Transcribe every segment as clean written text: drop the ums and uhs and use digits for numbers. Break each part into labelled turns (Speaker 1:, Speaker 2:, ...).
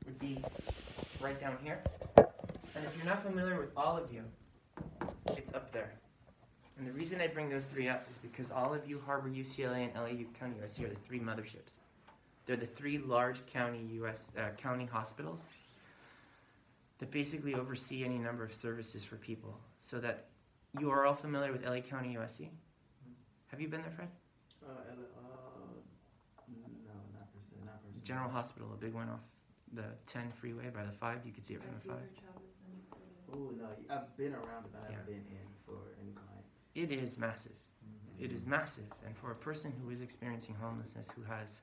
Speaker 1: would be right down here. And if you're not familiar with Olive, it's up there. And the reason I bring those three up is because Olive, Harbor, UCLA, and LA County USC are the three motherships. They're the three large county county hospitals that basically oversee any number of services for people. So that you are all familiar with LA County USC? Have you been there, Fred?
Speaker 2: No, not per se.
Speaker 1: General Hospital, a big one off the 10 freeway by the 5. You can see it from the 5.
Speaker 2: Oh no, I've been around, but I haven't been in for any clients.
Speaker 1: It is massive. It is massive. And for a person who is experiencing homelessness, who has,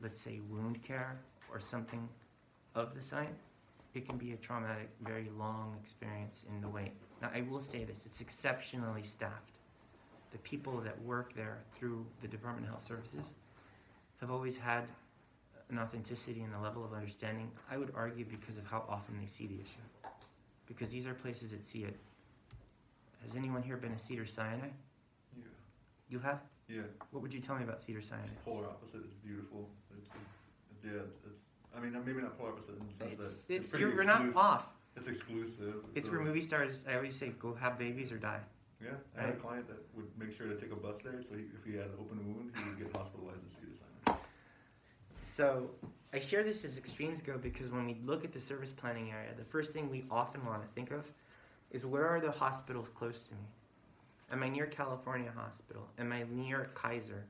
Speaker 1: let's say, wound care or something of the site, it can be a traumatic, very long experience in the wait. Now, I will say this, it's exceptionally staffed. The people that work there through the Department of Health Services have always had an authenticity and a level of understanding, I would argue, because of how often they see the issue. Because these are places that see it. Has anyone here been to Cedars-Sinai?
Speaker 3: Yeah.
Speaker 1: You have?
Speaker 3: Yeah.
Speaker 1: What would you tell me about Cedars-Sinai?
Speaker 3: It's polar opposite. It's beautiful. I mean, maybe not polar opposite in the sense that it's pretty
Speaker 1: you're not off.
Speaker 3: It's exclusive.
Speaker 1: It's where movie stars, I always say, go have babies or die.
Speaker 3: Yeah, I had a client that would make sure to take a bus there, so if he had an open wound, he would get hospitalized at Cedars-Sinai.
Speaker 1: So I share this as extremes go because when we look at the service planning area, the first thing we often want to think of is where are the hospitals close to me? Am I near California Hospital? Am I near Kaiser,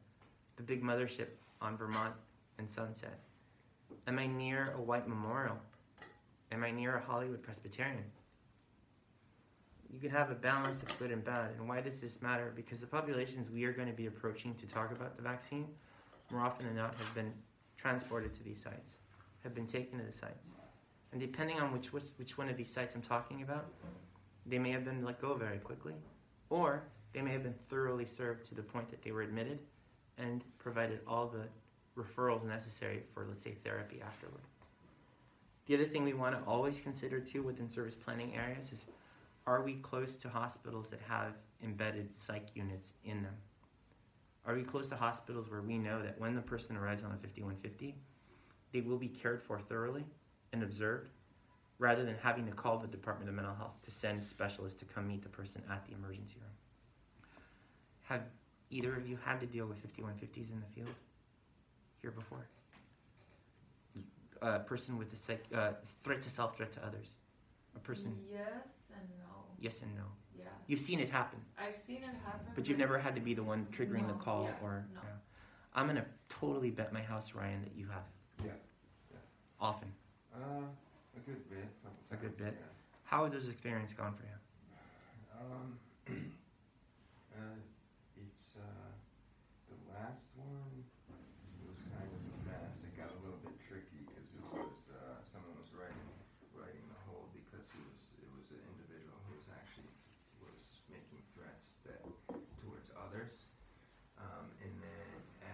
Speaker 1: the big mothership on Vermont and Sunset? Am I near a white memorial? Am I near a Hollywood Presbyterian? You can have a balance of good and bad. And why does this matter? Because the populations we are going to be approaching to talk about the vaccine, more often than not, have been transported to these sites, have been taken to the sites. And depending on which one of these sites I'm talking about, they may have been let go very quickly, or they may have been thoroughly served to the point that they were admitted and provided all the referrals necessary for, let's say, therapy afterward. The other thing we want to always consider too within service planning areas is, are we close to hospitals that have embedded psych units in them? Are we close to hospitals where we know that when the person arrives on a 5150, they will be cared for thoroughly and observed, rather than having to call the Department of Mental Health to send specialists to come meet the person at the emergency room? Have either of you had to deal with 5150s in the field here before? A person with a threat to self, threat to others. A person.
Speaker 4: Yes and no.
Speaker 1: Yes and no.
Speaker 4: Yeah.
Speaker 1: You've seen it happen.
Speaker 4: I've seen it happen.
Speaker 1: But you've never had to be the one triggering
Speaker 4: No,
Speaker 1: the call,
Speaker 4: yeah,
Speaker 1: or.
Speaker 4: no.
Speaker 1: Yeah. I'm gonna totally bet my house, Ryan, that you have.
Speaker 5: Yeah.
Speaker 1: Often.
Speaker 5: A good bit.
Speaker 1: A good bit.
Speaker 5: Yeah.
Speaker 1: How have those experiences gone for you?
Speaker 5: It's the last one was kind of a mess. It got a little bit tricky because it was someone was writing the hold because it was an individual who was actually making threats towards others. And then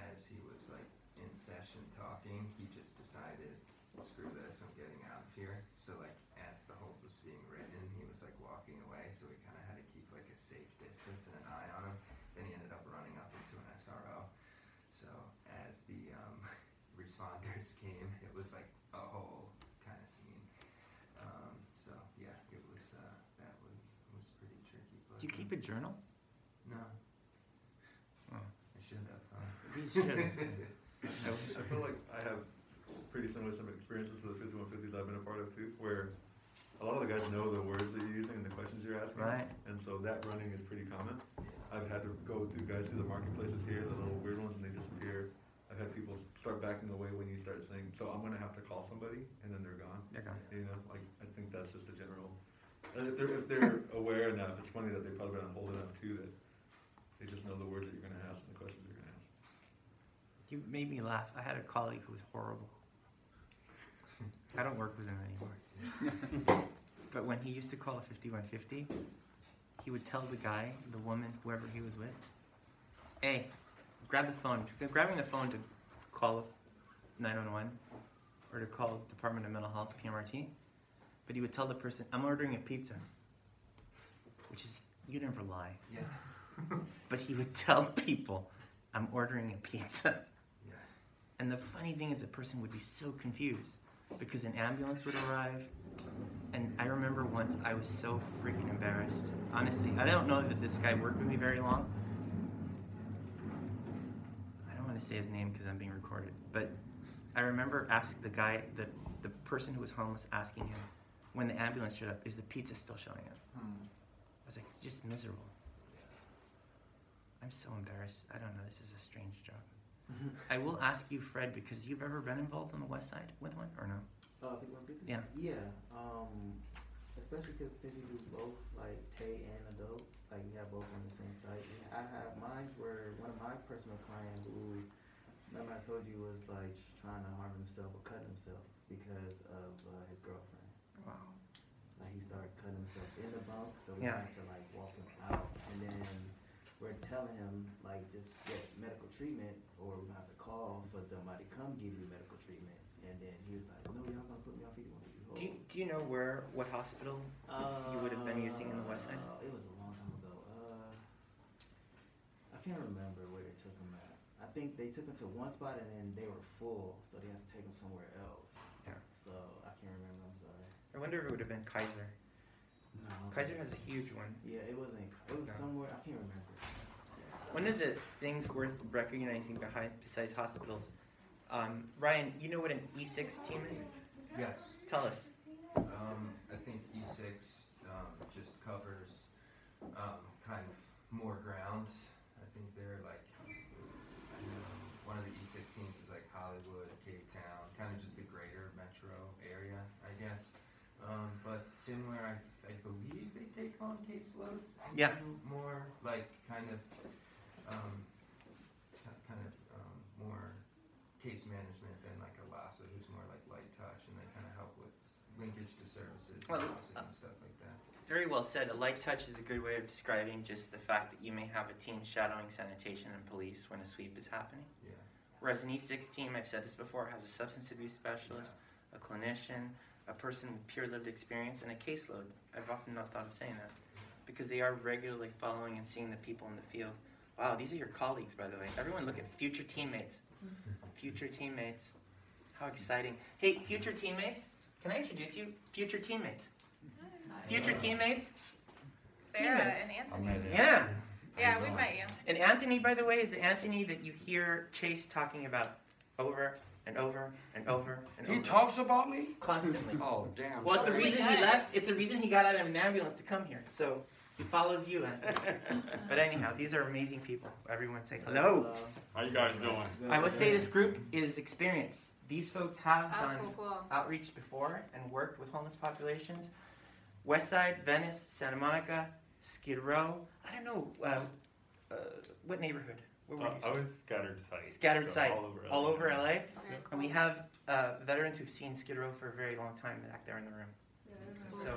Speaker 5: as he was like in session talking, he just decided, screw this, I'm getting out of here. So like as the hold was being written, he was like walking away, so we kind of had to keep like a safe distance and an eye on him. Then he ended up running up into an SRO. So as the responders came, it was like a whole kind of scene. So yeah, it was that was pretty tricky. But,
Speaker 1: Do you keep a journal?
Speaker 5: No.
Speaker 1: Oh.
Speaker 5: I should have.
Speaker 1: You should.
Speaker 3: I feel like I have pretty similar experiences for the 5150s I've been a part of too, where a lot of the guys know the words that you're using and the questions you're asking,
Speaker 1: Right.
Speaker 3: And so that running is pretty common. I've had to go through guys through the marketplaces here, the little weird ones, and they disappear. I've had people start backing away when you start saying, so I'm going to have to call somebody, and then they're gone.
Speaker 1: They're gone.
Speaker 3: You know, like, I think that's just a general, if they're aware enough, it's funny that they've probably been on hold enough too, that they just know the words that you're going to ask and the questions you're going to ask.
Speaker 1: You made me laugh. I had a colleague who was horrible. I don't work with him anymore. But when he used to call a 5150, he would tell the guy, the woman, whoever he was with, hey, grab the phone. Grabbing the phone to call 911 or to call Department of Mental Health, PMRT. But he would tell the person, I'm ordering a pizza. Which is, you never lie.
Speaker 5: Yeah.
Speaker 1: But he would tell people, I'm ordering a pizza.
Speaker 5: Yeah.
Speaker 1: And the funny thing is the person would be so confused. because an ambulance would arrive. And I remember once I was so freaking embarrassed. Honestly, I don't know that this guy worked with me very long. I don't want to say his name because I'm being recorded. But I remember asking the guy, the person who was homeless, asking him, when the ambulance showed up, is the pizza still showing up? I was like, it's just miserable. I'm so embarrassed. I don't know, this is a strange job. I will ask you, Fred, because you've ever been involved on the West Side with one, or no?
Speaker 2: People on pizza?
Speaker 1: Yeah.
Speaker 2: Yeah. Especially because since we do both, like Tay and adults, like we have both on the same site. I have mine where one of my personal clients who, remember I told you, was like trying to harm himself or cut himself because of his girlfriend.
Speaker 1: Wow.
Speaker 2: Like he started cutting himself in the bunk, so we
Speaker 1: Yeah.
Speaker 2: had to like walk him out, and then we're telling him like just get medical treatment, or we're gonna have to call for somebody to come give you medical treatment. And then he was like, no, y'all gonna put me on 5150.
Speaker 1: Do you know what hospital you would have been using in the West Side?
Speaker 2: It was a long time ago. I can't remember where they took him at. I think they took him to one spot and then they were full, so they had to take him somewhere else.
Speaker 1: Yeah.
Speaker 2: So I can't remember. I'm sorry.
Speaker 1: I wonder if it would have been Kaiser.
Speaker 2: No.
Speaker 1: Kaiser has a huge one.
Speaker 2: Yeah, it wasn't. It was
Speaker 1: No.
Speaker 2: somewhere. I can't remember.
Speaker 1: One of the things worth recognizing besides hospitals, Ryan, you know what an E6 team is?
Speaker 5: Yes.
Speaker 1: Tell us.
Speaker 5: I think E6 just covers kind of more ground. I think they're like, one of the E6 teams is like Hollywood, Cape Town, kind of just the greater metro area, I guess. But similar, I believe they take on caseloads.
Speaker 1: Yeah.
Speaker 5: More like kind of more case management than like a LASA, who's more like light touch, and they kind of help with linkage to services
Speaker 1: Well,
Speaker 5: and stuff like that.
Speaker 1: Very well said. A light touch is a good way of describing just the fact that you may have a team shadowing sanitation and police when a sweep is happening.
Speaker 5: Yeah.
Speaker 1: Whereas an E6 team, I've said this before, has a substance abuse specialist, a clinician, a person with pure lived experience, and a caseload. I've often not thought of saying that because they are regularly following and seeing the people in the field. Wow, these are your colleagues, by the way. Everyone look at future teammates. Future teammates. How exciting. Hey, future teammates, can I introduce you? Future teammates. Future teammates.
Speaker 6: Sarah
Speaker 1: Teammates.
Speaker 6: and Anthony.
Speaker 1: Yeah.
Speaker 6: Yeah, we met you.
Speaker 1: And Anthony, by the way, is the Anthony that you hear Chase talking about over and over and over and over.
Speaker 7: He talks about me?
Speaker 1: Constantly.
Speaker 7: Oh, damn.
Speaker 1: Well, it's the
Speaker 6: Really
Speaker 1: reason he
Speaker 6: good.
Speaker 1: left. It's the reason he got out of an ambulance to come here. So he follows you, Anthony. But anyhow, these are amazing people. Everyone say hello.
Speaker 7: How you guys doing?
Speaker 1: I would say this group is experienced. These folks have
Speaker 6: Oh,
Speaker 1: done
Speaker 6: cool.
Speaker 1: outreach before and worked with homeless populations. West Side, Venice, Santa Monica, Skid Row. I don't know, what neighborhood? Where were you?
Speaker 8: I was scattered site.
Speaker 1: Scattered
Speaker 8: so
Speaker 1: site.
Speaker 8: All over LA.
Speaker 1: LA?
Speaker 6: Very
Speaker 1: And we have veterans who've seen Skid Row for a very long time back there in the room. So,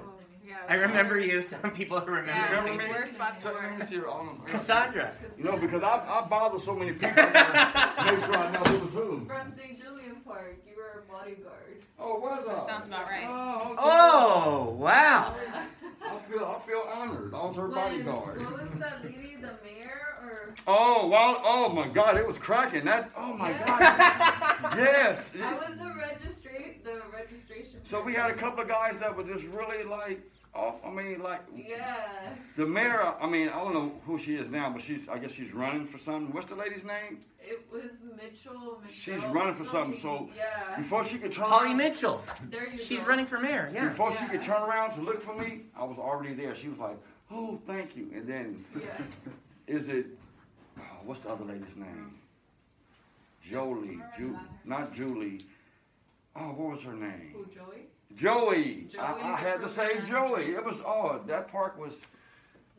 Speaker 6: Yeah,
Speaker 1: I remember you. Some people remember
Speaker 6: Yeah,
Speaker 1: your
Speaker 7: remember
Speaker 1: faces.
Speaker 7: me?
Speaker 6: worst spot to
Speaker 7: Let me
Speaker 6: work.
Speaker 7: see your arm.
Speaker 1: Cassandra.
Speaker 7: You know, because I bother so many people. I make sure I know who was who.
Speaker 4: From St. Julian Park, you were a bodyguard.
Speaker 7: Oh, was I?
Speaker 6: Sounds about right.
Speaker 7: Oh, okay.
Speaker 1: Oh, wow.
Speaker 7: I feel honored. I was her bodyguard.
Speaker 4: What was that lady, the mayor, or?
Speaker 7: Oh, wow. Oh, my God. It was cracking. Oh, my
Speaker 4: Yeah.
Speaker 7: God. Yes.
Speaker 4: I was the registration.
Speaker 7: So we had a couple of guys that were just really like off. I mean, like
Speaker 4: Yeah.
Speaker 7: the mayor. I mean, I don't know who she is now, but I guess she's running for something. What's the lady's name?
Speaker 4: It was Mitchell.
Speaker 7: She's running for something, so-
Speaker 4: Yeah.
Speaker 7: Before she could turn
Speaker 1: Holly
Speaker 7: around,
Speaker 1: Mitchell.
Speaker 4: There you
Speaker 1: She's
Speaker 4: go.
Speaker 1: running for mayor, yeah.
Speaker 7: before she
Speaker 4: Yeah.
Speaker 7: could turn around to look for me, I was already there. She was like, "Oh, thank you." And then,
Speaker 4: Yeah.
Speaker 7: is it? Oh, what's the other lady's name? Jolie. Not Julie. Oh, what was her name?
Speaker 4: Who, Joey?
Speaker 7: Joey.
Speaker 4: Joey,
Speaker 7: I had to
Speaker 4: the
Speaker 7: say
Speaker 4: person.
Speaker 7: Joey. It was that park was.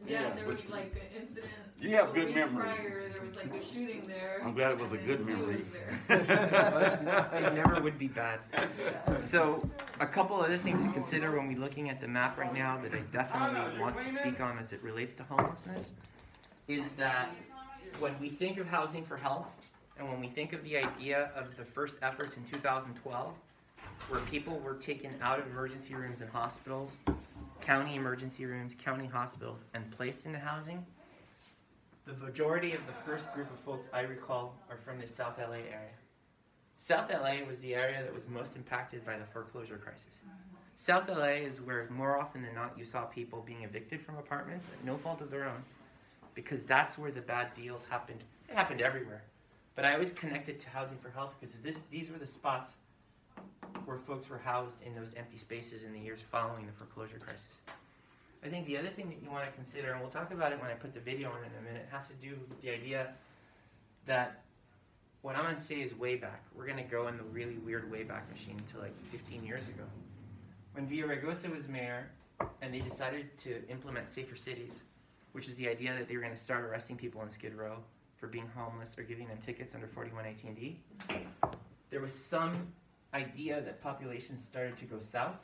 Speaker 4: Yeah,
Speaker 7: Yeah,
Speaker 4: there
Speaker 7: but
Speaker 4: was like an incident.
Speaker 7: You have
Speaker 4: a
Speaker 7: good
Speaker 4: week
Speaker 7: memory.
Speaker 4: Prior, there was like a shooting there.
Speaker 7: I'm glad it was a
Speaker 4: and
Speaker 7: good
Speaker 4: then he
Speaker 7: memory.
Speaker 4: was there.
Speaker 1: It never would be bad. So, a couple other things to consider when we're looking at the map right now that I definitely want to speak on as it relates to homelessness is that when we think of housing for health and when we think of the idea of the first efforts in 2012 where people were taken out of emergency rooms and hospitals, county emergency rooms, county hospitals, and placed into housing, the majority of the first group of folks I recall are from the South LA area. South LA was the area that was most impacted by the foreclosure crisis. South LA is where more often than not you saw people being evicted from apartments at no fault of their own, because that's where the bad deals happened. It happened everywhere. But I always connected to Housing for Health because these were the spots where folks were housed in those empty spaces in the years following the foreclosure crisis. I think the other thing that you want to consider, and we'll talk about it when I put the video on in a minute, has to do with the idea that what I'm going to say is way back. We're going to go in the really weird way back machine to like 15 years ago. When Villaraigosa was mayor and they decided to implement safer cities, which is the idea that they were going to start arresting people in Skid Row for being homeless or giving them tickets under 4118D, there was some idea that populations started to go south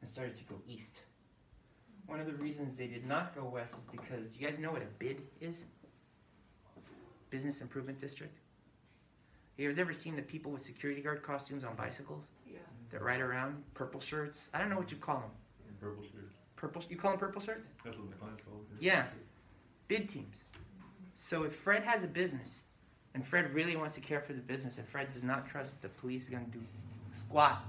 Speaker 1: and started to go east. One of the reasons they did not go west is because, do you guys know what a BID is? Business Improvement District? You guys ever seen the people with security guard costumes on bicycles?
Speaker 4: Yeah.
Speaker 1: That ride around, purple shirts? I don't know what you call them.
Speaker 3: Purple shirts.
Speaker 1: Purple, you call them purple shirts?
Speaker 3: That's what the client's called.
Speaker 1: Yeah. BID teams. So if Fred has a business, and Fred really wants to care for the business, and Fred does not trust the police is going to do squat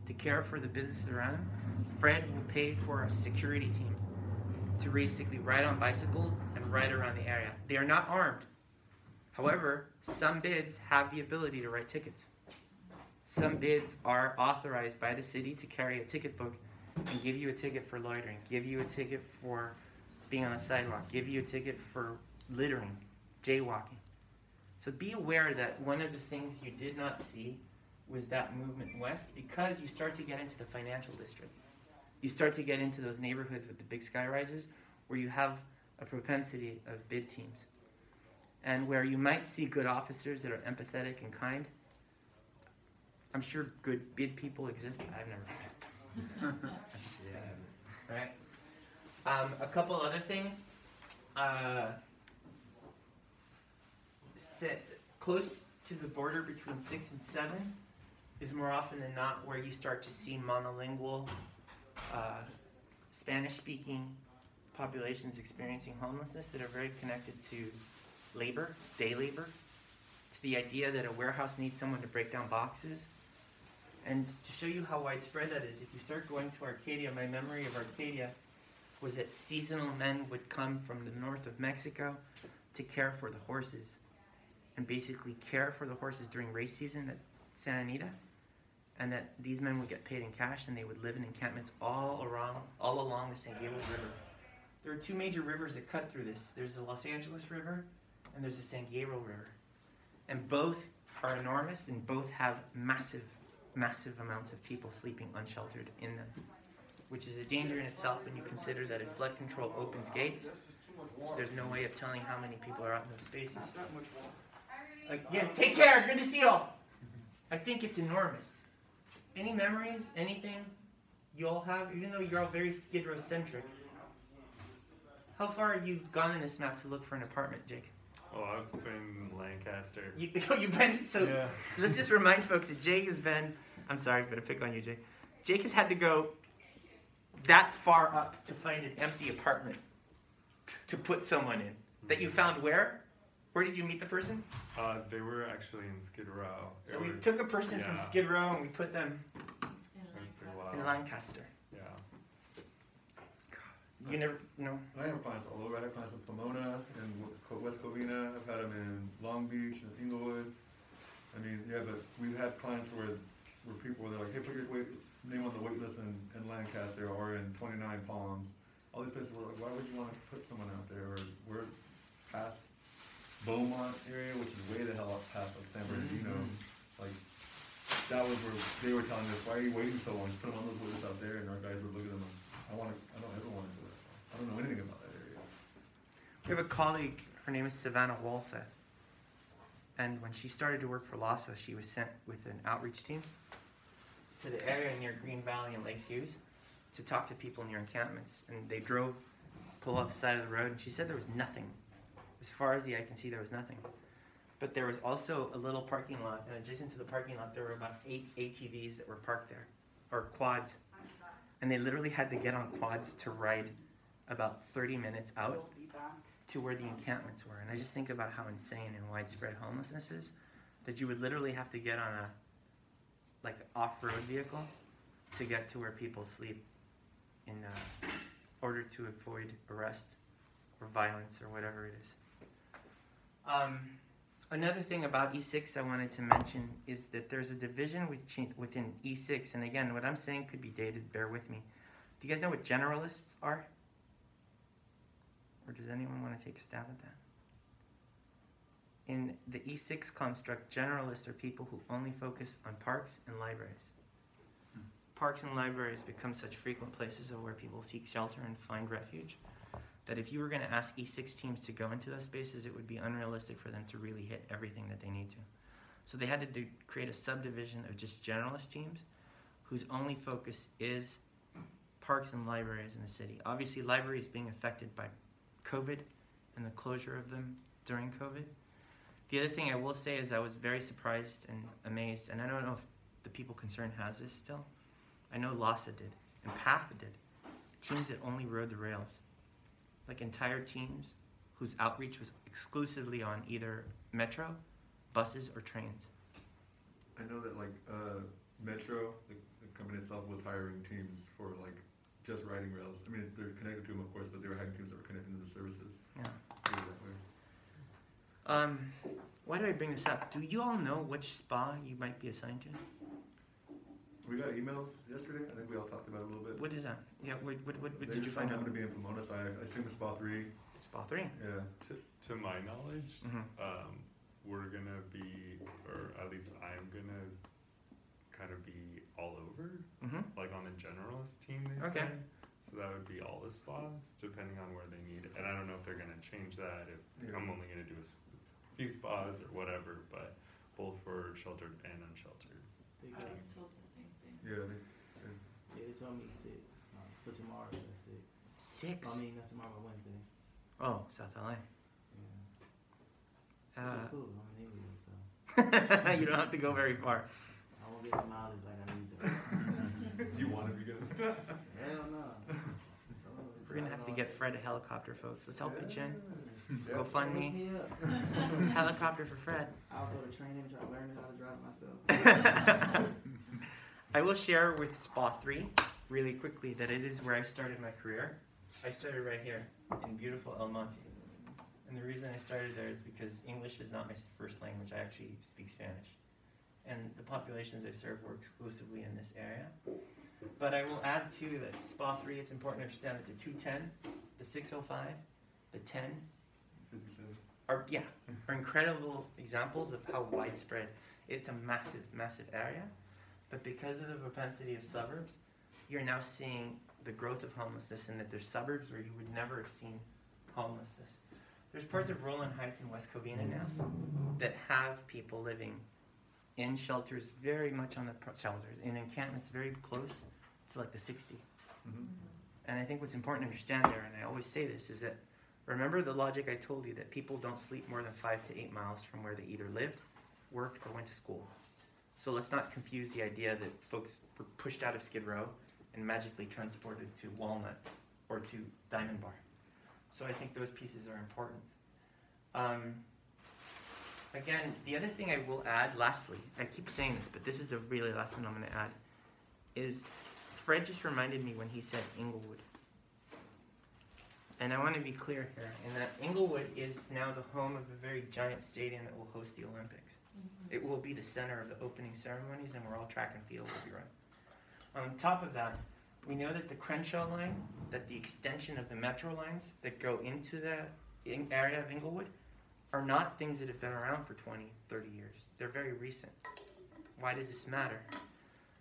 Speaker 1: to care for the businesses around him, Fred will pay for a security team to basically ride on bicycles and ride around the area. They are not armed. However, some bids have the ability to write tickets. Some bids are authorized by the city to carry a ticket book and give you a ticket for loitering, give you a ticket for being on the sidewalk, give you a ticket for littering, jaywalking. So be aware that one of the things you did not see was that movement west, because you start to get into the financial district. You start to get into those neighborhoods with the big sky rises where you have a propensity of BID teams. And where you might see good officers that are empathetic and kind. I'm sure good BID people exist. I've never met them. Right? A couple other things. Close to the border between 6 and 7 is more often than not where you start to see monolingual, Spanish-speaking populations experiencing homelessness that are very connected to labor, day labor, to the idea that a warehouse needs someone to break down boxes. And to show you how widespread that is, if you start going to Arcadia, my memory of Arcadia was that seasonal men would come from the north of Mexico to care for the horses, and basically care for the horses during race season at Santa Anita, and that these men would get paid in cash and they would live in encampments all along the San Gabriel River. There are two major rivers that cut through this. There's the Los Angeles River and there's the San Gabriel River. And both are enormous and both have massive, massive amounts of people sleeping unsheltered in them, which is a danger in itself when you consider that if flood control opens gates, there's no way of telling how many people are out in those spaces. Again, take care. Good to see you all. I think it's enormous. Any memories, anything you all have, even though you're all very Skid Row centric, how far have you gone in this map to look for an apartment, Jake?
Speaker 8: Oh, I've been in Lancaster.
Speaker 1: You've been, so
Speaker 8: Yeah.
Speaker 1: Let's just remind folks that Jake has been, I'm sorry, I'm going to pick on you, Jake. Jake has had to go that far up to find an empty apartment to put someone in. That you found where? Where did you meet the person?
Speaker 8: They were actually in Skid Row.
Speaker 1: So we took a person from Skid Row and we put them
Speaker 8: It was pretty wild.
Speaker 1: in Lancaster.
Speaker 8: Yeah.
Speaker 1: You never, no?
Speaker 3: I have clients all over. I have clients in Pomona and West Covina. I've had them in Long Beach and Inglewood. I mean, yeah, but we've had clients where people were like, hey, put your name on the wait list in Lancaster or in 29 Palms. All these places were like, why would you want to put someone out there? Or we're past Beaumont area, which is way the hell up past like San Bernardino. Like, that was where they were telling us, why are you waiting so long? Just put them on those wait lists out there, and our guys would look at them like, I don't ever want to do it. I don't know anything about that area.
Speaker 1: We have a colleague, her name is Savannah Walseth. And when she started to work for LASA, she was sent with an outreach team to the area near Green Valley and Lake Hughes to talk to people near encampments. And they pull off the side of the road, and she said there was nothing. As far as the eye can see, there was nothing. But there was also a little parking lot, and adjacent to the parking lot, there were about 8 ATVs that were parked there, or quads. And they literally had to get on quads to ride about 30 minutes out to where the encampments were. And I just think about how insane and widespread homelessness is. that you would literally have to get on a like off-road vehicle to get to where people sleep in order to avoid arrest or violence or whatever it is. Another thing about E6 I wanted to mention is that there's a division within E6, and again, what I'm saying could be dated, bear with me. Do you guys know what generalists are? Or does anyone want to take a stab at that? In the E6 construct, generalists are people who only focus on parks and libraries. Parks and libraries become such frequent places of where people seek shelter and find refuge that if you were going to ask E6 teams to go into those spaces, it would be unrealistic for them to really hit everything that they need to. So they had to create a subdivision of just generalist teams whose only focus is parks and libraries in the city. Obviously, libraries being affected by COVID and the closure of them during COVID. The other thing I will say is I was very surprised and amazed, and I don't know if the people concerned has this still. I know LASA did, and PATH did. Teams that only rode the rails. Like entire teams whose outreach was exclusively on either metro, buses, or trains.
Speaker 3: I know that like Metro, the company itself, was hiring teams for like just riding rails. I mean, they're connected to them, of course, but they were having teams that were connected to the services.
Speaker 1: Yeah.
Speaker 3: That way.
Speaker 1: Why do I bring this up? Do you all know which spa you might be assigned to?
Speaker 3: We got emails yesterday. I think we all talked about it a little bit.
Speaker 1: What is that? Yeah, what
Speaker 3: They
Speaker 1: did you
Speaker 3: just
Speaker 1: find
Speaker 3: told me I'm
Speaker 1: out?
Speaker 3: going to be in Pomona, so I assume it's Spa 3.
Speaker 1: Spa 3.
Speaker 3: Yeah.
Speaker 8: To my knowledge, we're gonna be, or at least I'm gonna kind of be all over, like on the generalist team. They
Speaker 1: Okay.
Speaker 8: say. So that would be all the spas, depending on where they need it. And I don't know if they're gonna change that, if I'm only gonna do a few spas or whatever, but both for sheltered and unsheltered.
Speaker 4: I was told the same thing.
Speaker 3: Yeah.
Speaker 2: Yeah, they told me 6. For tomorrow, that's 6.
Speaker 1: 6?
Speaker 2: I mean, not tomorrow, Wednesday.
Speaker 1: Oh, South LA.
Speaker 2: Yeah. Which is cool. I'm in England, so
Speaker 1: You don't have to go very far.
Speaker 2: I won't get the mileage like I need to.
Speaker 3: You want to be good?
Speaker 2: Hell no.
Speaker 1: We're gonna have to get Fred a helicopter, folks. Let's help pitch in.
Speaker 3: Yeah.
Speaker 1: Go fund
Speaker 2: Hook
Speaker 1: me.
Speaker 2: me up.
Speaker 1: Helicopter for Fred.
Speaker 2: I'll go to training, try to learn how to drive myself.
Speaker 1: I will share with Spa 3 really quickly that it is where I started my career. I started right here in beautiful El Monte. And the reason I started there is because English is not my first language. I actually speak Spanish. And the populations I serve were exclusively in this area. But I will add too that Spa 3, it's important to understand that the 210, the 605, the 10 are incredible examples of how widespread. It's a massive, massive area. But because of the propensity of suburbs, you're now seeing the growth of homelessness, and that there's suburbs where you would never have seen homelessness. There's parts of Roland Heights and West Covina now that have people living in shelters, very much on the shelters, in encampments very close to like the 60. And I think what's important to understand there, and I always say this, is that remember the logic I told you that people don't sleep more than 5 to 8 miles from where they either lived, worked, or went to school. So let's not confuse the idea that folks were pushed out of Skid Row and magically transported to Walnut or to Diamond Bar. So I think those pieces are important. Again, the other thing I will add, lastly, I keep saying this, but this is the really last one I'm going to add, is Fred just reminded me when he said Inglewood. And I want to be clear here, in that Inglewood is now the home of a very giant stadium that will host the Olympics. It will be the center of the opening ceremonies, and where all track and field will be run. On top of that, we know that the Crenshaw line, that the extension of the metro lines that go into the area of Inglewood, are not things that have been around for 20, 30 years. They're very recent. Why does this matter?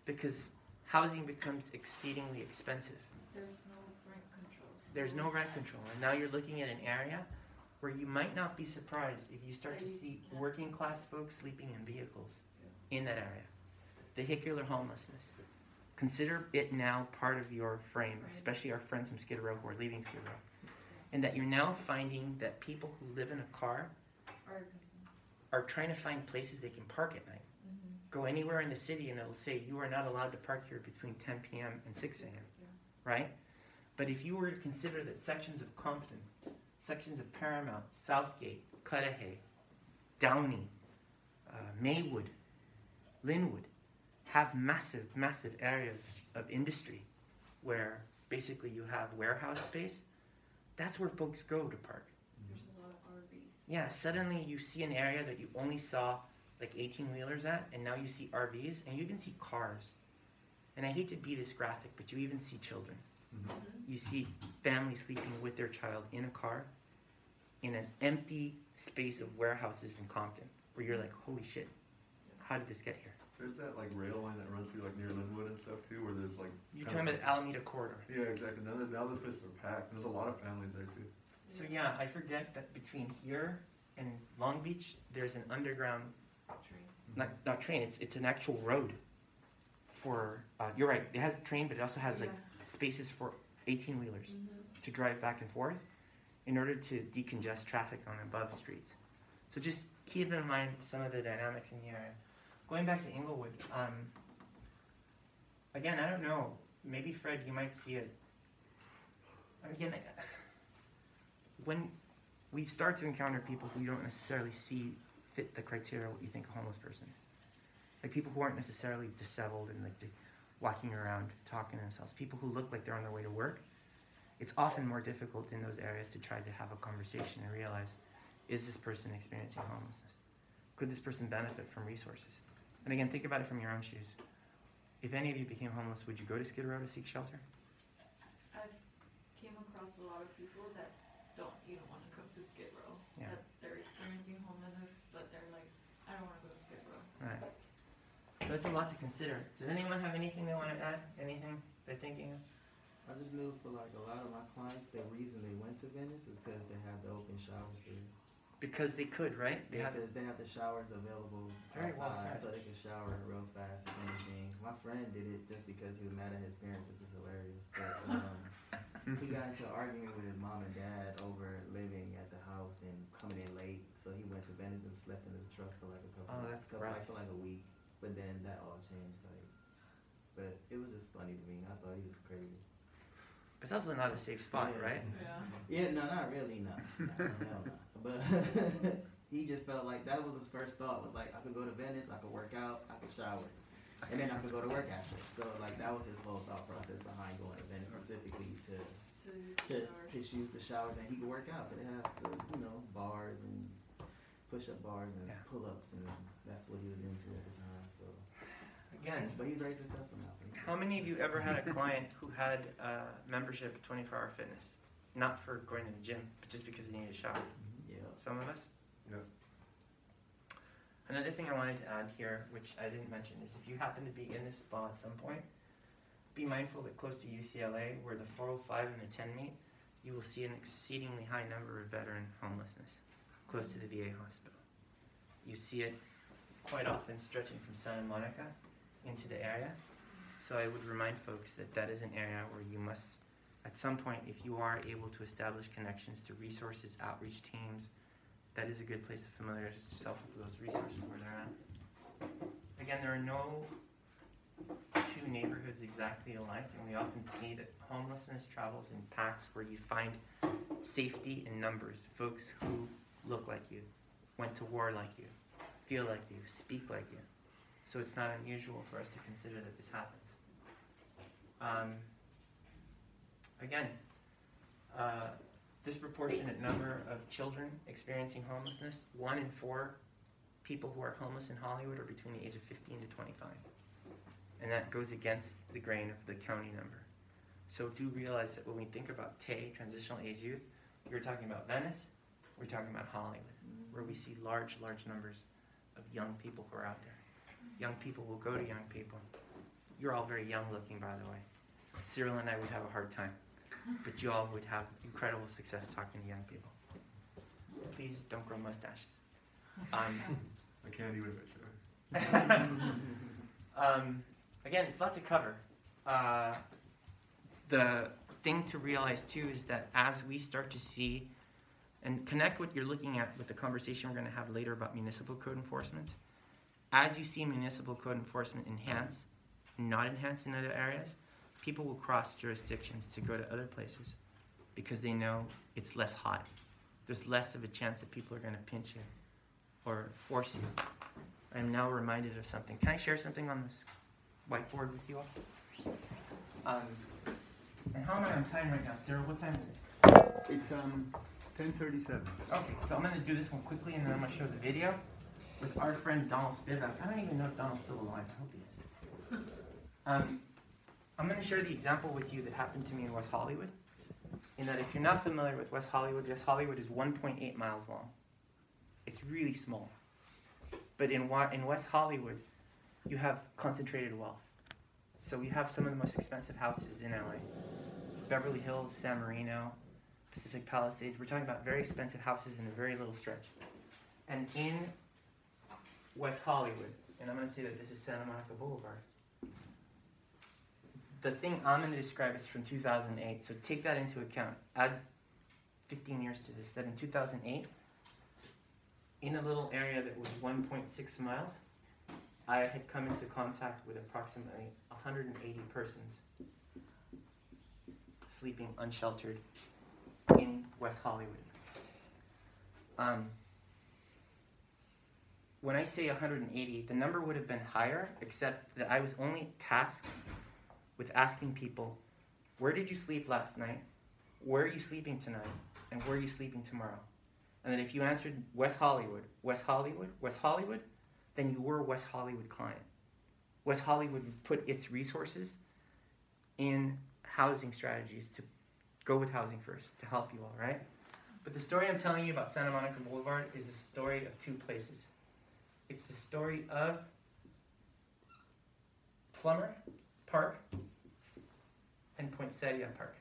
Speaker 1: Because housing becomes exceedingly expensive.
Speaker 4: There's no rent control.
Speaker 1: There's no rent control, and now you're looking at an area where you might not be surprised if you start to see working class folks sleeping in vehicles in that area. Vehicular homelessness. Consider it now part of your frame, especially our friends from Skid Row who are leaving Skid Row. And that you're now finding that people who live in a car are trying to find places they can park at night. Go anywhere in the city and it'll say you are not allowed to park here between 10 p.m. and 6 a.m. Right? But if you were to consider that sections of Compton, sections of Paramount, Southgate, Cudahy, Downey, Maywood, Linwood, have massive, massive areas of industry where basically you have warehouse space. That's where folks go to park.
Speaker 4: There's a lot of RVs.
Speaker 1: Yeah, suddenly you see an area that you only saw like 18-wheelers at, and now you see RVs, and you even see cars. And I hate to be this graphic, but you even see children. You see families sleeping with their child in a car in an empty space of warehouses in Compton, where you're like, holy shit, how did this get here?
Speaker 3: There's that like rail line that runs through like near Linwood and stuff too, where there's like.
Speaker 1: You're
Speaker 3: kind
Speaker 1: talking
Speaker 3: of
Speaker 1: about Alameda Corridor.
Speaker 3: Yeah, exactly. Now those places are packed. There's a lot of families there too.
Speaker 1: So yeah, I forget that between here and Long Beach, there's an underground,
Speaker 4: Train.
Speaker 1: not train, it's an actual road for, you're right, it has a train, but it also has like spaces for 18-wheelers to drive back and forth in order to decongest traffic on above streets. So just keep in mind some of the dynamics in the area. Going back to Inglewood, again, I don't know, maybe Fred, you might see it. Again, when we start to encounter people who you don't necessarily see fit the criteria of what you think a homeless person is. Like people who aren't necessarily disheveled and like walking around talking to themselves. People who look like they're on their way to work. It's often more difficult in those areas to try to have a conversation and realize, is this person experiencing homelessness? Could this person benefit from resources? And again, think about it from your own shoes. If any of you became homeless, would you go to Skid Row to seek shelter?
Speaker 4: I've came across a lot of people that don't even want to come to Skid Row.
Speaker 1: Yeah.
Speaker 4: That they're experiencing homelessness, but they're like, I don't want to go to Skid Row.
Speaker 1: Right. So it's a lot to consider. Does anyone have anything they want to add? Anything they're thinking of?
Speaker 2: I just knew for like a lot of my clients, the reason they went to Venice is because they have the open showers there.
Speaker 1: Because they could, right? They have
Speaker 2: Because they have the showers available
Speaker 1: Very well
Speaker 2: outside,
Speaker 1: said.
Speaker 2: so they can shower real fast and anything. My friend did it just because he was mad at his parents, which is hilarious. But he got into an argument with his mom and dad over living at the house and coming in late. So he went to Venice and slept in his truck for like a couple,
Speaker 1: Oh, that's rough.
Speaker 2: like for like a week. But then that all changed. Like, but it was just funny to me. I thought he was crazy.
Speaker 1: It's also not a safe spot,
Speaker 2: Yeah.
Speaker 1: right?
Speaker 4: Yeah.
Speaker 2: Yeah, no, not really, no. Hell no. But he just felt like that was his first thought, was like, I could go to Venice, I could work out, I could shower, and then I could go to work after. So like that was his whole thought process behind going to Venice, specifically to use the showers, and he could work out. But they have the, bars and push-up bars and
Speaker 1: Yeah.
Speaker 2: pull-ups, and that's what he was into at the time. So,
Speaker 1: Again,
Speaker 2: but he's very successful now. So
Speaker 1: how many of you ever had a client who had membership at 24-hour fitness? Not for going to the gym, but just because they needed a shower.
Speaker 2: Yeah.
Speaker 1: Some of us?
Speaker 3: Yeah.
Speaker 1: Another thing I wanted to add here, which I didn't mention, is if you happen to be in this spa at some point, be mindful that close to UCLA, where the 405 and the 10 meet, you will see an exceedingly high number of veteran homelessness close to the VA hospital. You see it quite often stretching from Santa Monica into the area. So I would remind folks that that is an area where you must, at some point, if you are able to establish connections to resources, outreach teams, that is a good place to familiarize yourself with those resources where they're at. Again, there are no two neighborhoods exactly alike, and we often see that homelessness travels in packs where you find safety in numbers, folks who look like you, went to war like you, feel like you, speak like you. So it's not unusual for us to consider that this happens. Again, disproportionate number of children experiencing homelessness. 1 in 4 people who are homeless in Hollywood are between the age of 15 to 25. And that goes against the grain of the county number. So do realize that when we think about TAY, transitional age youth, we're talking about Venice, we're talking about Hollywood, where we see large, large numbers of young people who are out there. Young people will go to young people. You're all very young looking, by the way. Cyril and I would have a hard time, but you all would have incredible success talking to young people. Please don't grow mustaches.
Speaker 3: I can't even bet you.
Speaker 1: Again, it's a lot to cover. The thing to realize too is that as we start to see and connect what you're looking at with the conversation we're going to have later about municipal code enforcement, as you see municipal code enforcement enhance, not enhance in other areas, people will cross jurisdictions to go to other places because they know it's less hot. There's less of a chance that people are going to pinch you or force you. I'm now reminded of something. Can I share something on this whiteboard with you all? And how am I on time right now, Sarah? What time is it?
Speaker 3: It's 10:37.
Speaker 1: Okay, so I'm going to do this one quickly, and then I'm going to show the video with our friend Donald Spivak. I don't even know if Donald's still alive. I hope he is. I'm going to share the example with you that happened to me in West Hollywood. In that, if you're not familiar with West Hollywood is 1.8 miles long. It's really small. But in West Hollywood, you have concentrated wealth. So we have some of the most expensive houses in LA. Beverly Hills, San Marino, Pacific Palisades. We're talking about very expensive houses in a very little stretch. And in West Hollywood, and I'm going to say that this is Santa Monica Boulevard, the thing I'm going to describe is from 2008. So take that into account. Add 15 years to this. That in 2008, in a little area that was 1.6 miles, I had come into contact with approximately 180 persons sleeping unsheltered in West Hollywood. When I say 180, the number would have been higher, except that I was only tasked with asking people, where did you sleep last night? Where are you sleeping tonight? And where are you sleeping tomorrow? And then if you answered West Hollywood, West Hollywood, West Hollywood, then you were a West Hollywood client. West Hollywood would put its resources in housing strategies to go with housing first, to help you all, right? But the story I'm telling you about Santa Monica Boulevard is the story of two places. It's the story of Plummer Park and Poinsettia Park.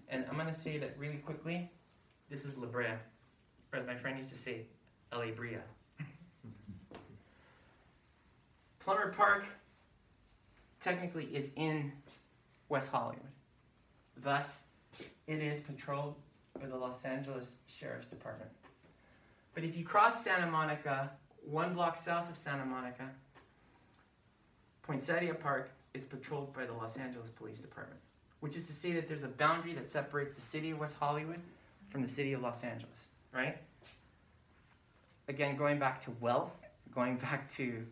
Speaker 1: And I'm going to say that really quickly. This is La Brea, or as my friend used to say, LA Brea. Plummer Park technically is in West Hollywood. Thus, it is patrolled by the Los Angeles Sheriff's Department. But if you cross Santa Monica, 1 block south of Santa Monica, Poinsettia Park is patrolled by the Los Angeles Police Department, which is to say that there's a boundary that separates the city of West Hollywood from the city of Los Angeles, right? Again, going back to wealth, going back to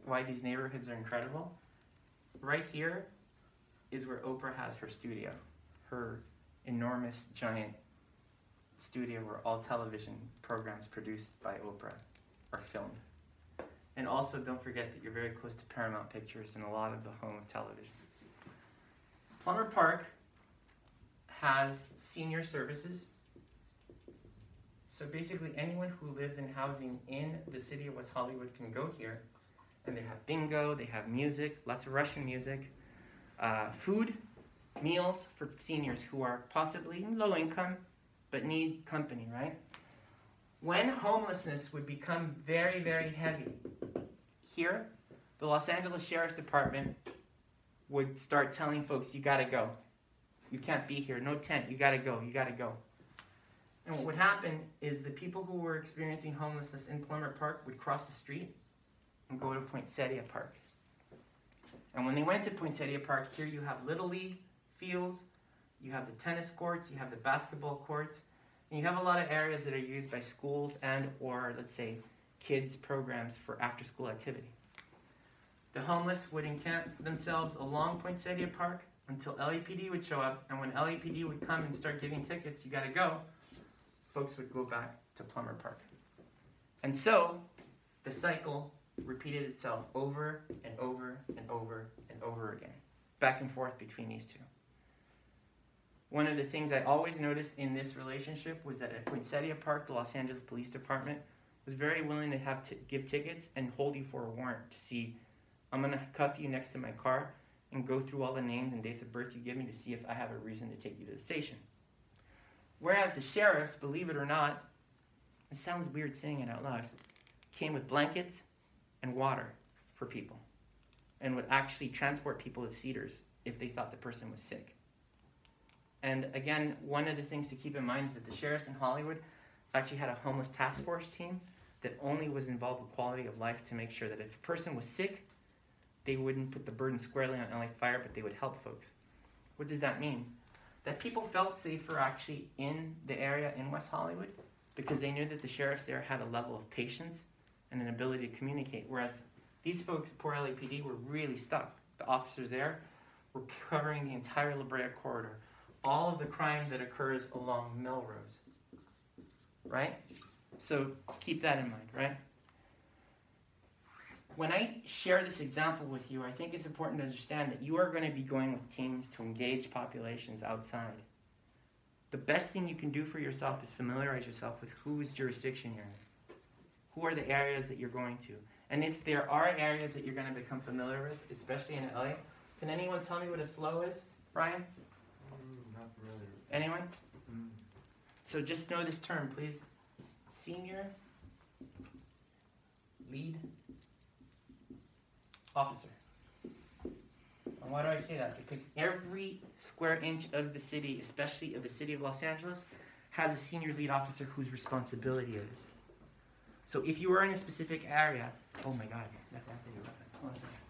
Speaker 1: why these neighborhoods are incredible, right here is where Oprah has her studio, her enormous, giant studio where all television programs produced by Oprah are filmed. And also, don't forget that you're very close to Paramount Pictures and a lot of the home of television. Plummer Park has senior services. So basically, anyone who lives in housing in the city of West Hollywood can go here. And they have bingo, they have music, lots of Russian music, food, meals for seniors who are possibly low income but need company, right? When homelessness would become very, very heavy, here, the Los Angeles Sheriff's Department would start telling folks, you gotta go. You can't be here, no tent, you gotta go, you gotta go. And what would happen is the people who were experiencing homelessness in Plummer Park would cross the street and go to Poinsettia Park. And when they went to Poinsettia Park, here you have Little League fields, you have the tennis courts, you have the basketball courts, and you have a lot of areas that are used by schools and or, let's say, kids' programs for after-school activity. The homeless would encamp themselves along Poinsettia Park until LAPD would show up, and when LAPD would come and start giving tickets, you gotta go, folks would go back to Plummer Park. And so, the cycle repeated itself over and over and over and over again, back and forth between these two. One of the things I always noticed in this relationship was that at Poinsettia Park, the Los Angeles Police Department was very willing to have to give tickets and hold you for a warrant to see, I'm going to cuff you next to my car and go through all the names and dates of birth you give me to see if I have a reason to take you to the station. Whereas the sheriffs, believe it or not, it sounds weird saying it out loud, came with blankets and water for people and would actually transport people to Cedars if they thought the person was sick. And again, one of the things to keep in mind is that the sheriffs in Hollywood actually had a homeless task force team that only was involved with quality of life to make sure that if a person was sick, they wouldn't put the burden squarely on LA Fire, but they would help folks. What does that mean? That people felt safer actually in the area in West Hollywood because they knew that the sheriffs there had a level of patience and an ability to communicate, whereas these folks at Port LAPD were really stuck. The officers there were covering the entire La Brea corridor, all of the crime that occurs along Melrose, right? So keep that in mind, right? When I share this example with you, I think it's important to understand that you are going to be going with teams to engage populations outside. The best thing you can do for yourself is familiarize yourself with whose jurisdiction you're in. Who are the areas that you're going to? And if there are areas that you're going to become familiar with, especially in LA, can anyone tell me what a SLO is, Brian?
Speaker 5: Not familiar.
Speaker 1: Anyone? So just know this term, please. Senior Lead Officer. And why do I say that? Because every square inch of the city, especially of the city of Los Angeles, has a senior lead officer whose responsibility it is. So if you are in a specific area, oh my God, that's Anthony. Hold on a second.